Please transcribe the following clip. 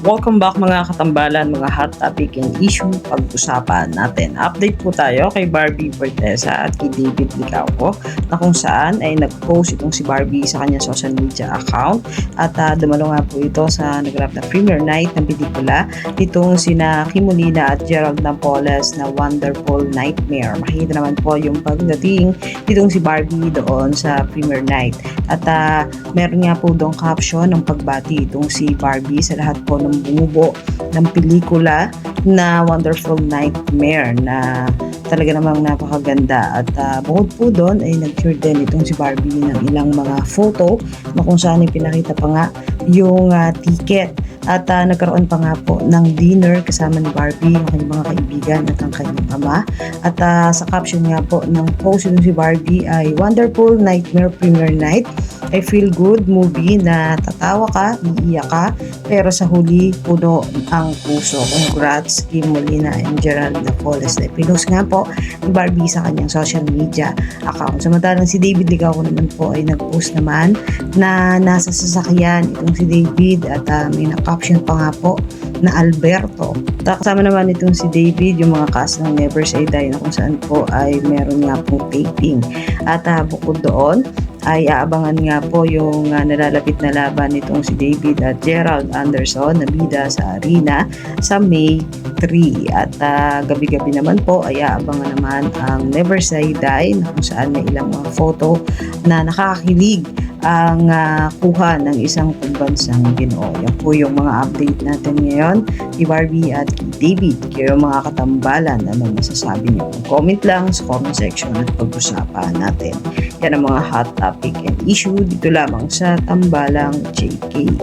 Welcome back mga katambalan, mga hot topic and issue pag-usapan natin. Update po tayo kay Barbie Fortesa at kay David Licauco na kung saan ay nag-post itong si Barbie sa kanyang social media account at dumalo nga po ito sa naganap na premiere night ng pelikula nitong sina Kim Molina at Gerald Napoles na Wonderful Nightmare. Makikita naman po yung pagdating nitong si Barbie doon sa premiere night at meron nga po doong caption ng pagbati itong si Barbie sa lahat po ng bumubo ng pelikula na Wonderful Nightmare na talaga namang napakaganda at bukod po doon ay nag-share din itong si Barbie ng ilang mga photo na kung saan pinakita pa nga yung ticket at nagkaroon pa nga po ng dinner kasama ni Barbie, ang kanyang mga kaibigan at ang kanyang ama at sa caption nga po ng post itong si Barbie ay Wonderful Nightmare Premiere Night. I feel good movie na tatawa ka, iiyak ka, pero sa huli puno ang puso. Congrats Kim Molina and Gerald Napoles. Pinost nga po ni Barbie sa kanyang social media account. Samantalang si David Licauco naman po ay nag-post naman na nasa sasakyan itong si David at may na-caption pa nga po na Alberto. Kasama naman itong si David yung mga cast ng Never Say Die na kung saan po ay meron nga pong taping. At bukod doon ay aabangan nga po yung nalalapit na laban nitong si David at Gerald Anderson na bida sa arena sa May 3. At gabi-gabi naman po ay aabangan naman ang Never Say Die na kung saan may ilang mga photo na nakakakilig ang kuha ng isang pambansang Ginoo. Yan po yung mga update natin ngayon kay Barbie at kay David. Kayo mga katambalan, ano masasabi niyo? Comment lang sa comment section at pag-usapan natin. Yan ang mga hot topic and issue dito lamang sa Tambalang JK.